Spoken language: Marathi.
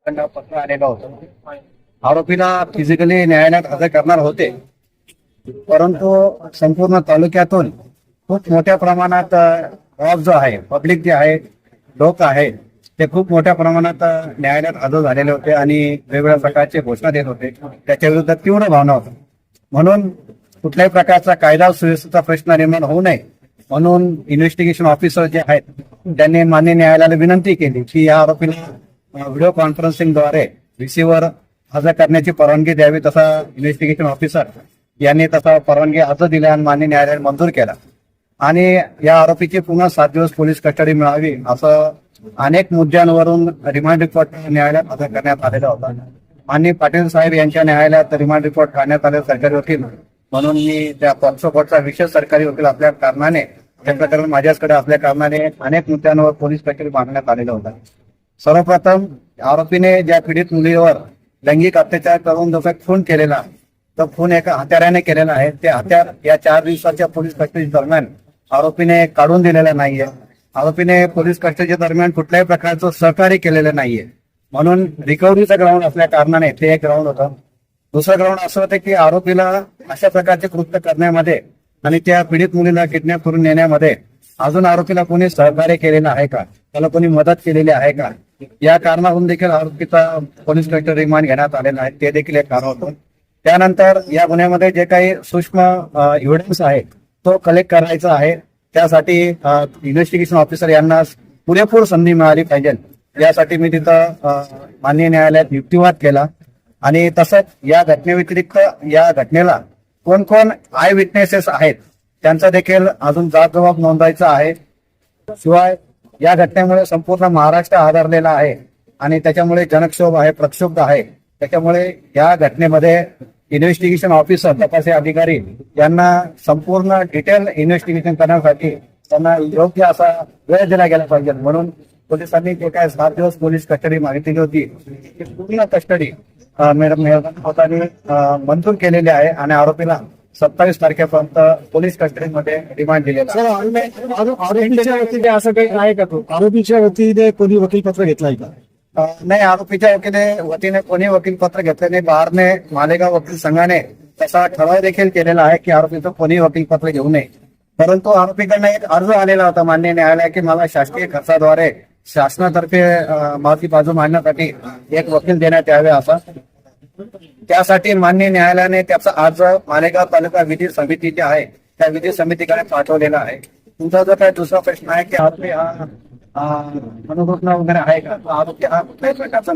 पत्र आलेलं होतं. आरोपीला फिजिकली न्यायालयात हजर करणार होते, परंतु संपूर्ण तालुक्यातून खूप मोठ्या प्रमाणात रॉब जो आहे, पब्लिक जे आहे, लोक आहेत, ते खूप मोठ्या प्रमाणात न्यायालयात हजर झालेले होते आणि वेगवेगळ्या प्रकारचे घोषणा देत होते. त्याच्या विरुद्ध तीव्र भावना होती. म्हणून कुठल्याही प्रकारचा कायदा सुव्यवस्थेचा प्रश्न निर्माण होऊ नये म्हणून इन्व्हेस्टिगेशन ऑफिसर जे आहेत त्यांनी माननीय न्यायालयाला विनंती केली की या आरोपीला व्हिडिओ कॉन्फरन्सिंगद्वारे व्हीसीवर हजर करण्याची परवानगी द्यावी. तसा इन्व्हेस्टिगेशन ऑफिसर यांनी तसा परवानगी अर्ज दिला आणि माननीय न्यायालयाने मंजूर केला आणि या आरोपीची पुन्हा 7 दिवस पोलीस कस्टडी मिळावी असं अनेक मुद्द्यांवरून रिमांड रिपोर्ट न्यायालयात हजर करण्यात आलेला होता. माननीय पाटील साहेब यांच्या न्यायालयात रिमांड रिपोर्ट काढण्यात आले सरकारी वकील म्हणून मी त्या पॉक्सो कोर्टचा विशेष सरकारी वकील असल्या कारणाने, त्या प्रकरण माझ्याकडे असल्या कारणाने अनेक मुद्द्यांवर पोलीस कस्टडी मागण्यात आलेला होता. सर्वप्रथम आरोपीने ज्या पीडित मुलीवर लैंगिक अत्याचार करून जो काही खून केलेला, तो खून एका हत्याराने केलेला आहे. ते हत्यार या 4 दिवसाच्या पोलीस कस्टडी दरम्यान आरोपीने काढून दिलेलं नाहीये. आरोपीने पोलीस कस्टडी दरम्यान कुठल्याही प्रकारचं सहकार्य केलेलं नाहीये. म्हणून रिकव्हरीचं ग्राउंड असल्या कारणाने ते एक ग्राउंड होतं. दुसरं ग्राउंड असं होतं की आरोपीला अशा प्रकारचे कृत्य करण्यामध्ये आणि त्या पीडित मुलीला किडनॅप करून नेण्यामध्ये अजून आरोपीला कोणी सहकार्य केलेलं आहे का, त्याला कोणी मदत केलेली आहे का, या कारणावरून देखील आरोपीचा पोलीस कस्टडी रिमांड घेण्यात आलेला आहे. ते देखील एक कारण होतं. त्यानंतर या गुन्ह्यामध्ये जे काही सूक्ष्म एव्हिडन्स आहे तो कलेक्ट करायचा आहे. त्यासाठी इन्व्हेस्टिगेशन ऑफिसर यांना पुरेपूर संधी मिळाली पाहिजे यासाठी मी तिथं माननीय न्यायालयात युक्तिवाद केला. आणि तसंच या घटनेव्यतिरिक्त या घटनेला कोण कोण आय विटनेसेस आहेत त्यांचा देखील अजून जाब नोंदवायचा आहे. शिवाय या घटनेमुळे संपूर्ण महाराष्ट्र हादरलेला आहे आणि त्याच्यामुळे जनक्षोभ आहे, प्रक्षोभ आहे. त्याच्यामुळे या घटनेमध्ये इन्व्हेस्टिगेशन ऑफिसर, तपासी अधिकारी यांना संपूर्ण डिटेल इन्व्हेस्टिगेशन करण्यासाठी त्यांना योग्य असा वेळ दिला गेला पाहिजे. म्हणून पोलिसांनी जे काय 7 दिवस पोलीस कस्टडी मागितली होती ती पूर्ण कस्टडी मंजूर केलेली आहे आणि आरोपीला 27 तारखेपर्यंत पोलीस कस्टडीमध्ये रिमांड दिलेला आहे. आरोपीच्या वतीने असं काही आहे का? तो आरोपीच्या वतीने कोणी वकीलपत्र घेतलंय का? नाही, आरोपीच्या वतीने कोणी वकीलपत्र घेतले नाही. बहारने मालेगाव वकील संघाने तसा ठराव देखील केलेला आहे की आरोपीचं कोणी वकीलपत्र घेऊ नये. परंतु आरोपीकडनं एक अर्ज आलेला होता माननीय न्यायालय की मला शासकीय खर्चाद्वारे शासनातर्फे माझी बाजू मांडण्यासाठी एक वकील देण्यात यावे असा. त्यासाठी माननीय न्यायालयाने त्याचा अर्ज मालेगाव तालुका विधी समिती जे आहे त्या विधी समितीकडे पाठवलेला आहे. तुमचा जो काही दुसरा प्रश्न आहे की आरोपी हा मनोरुग्ण वगैरे आहे का, आरोपी हा कुठल्याही प्रकारचा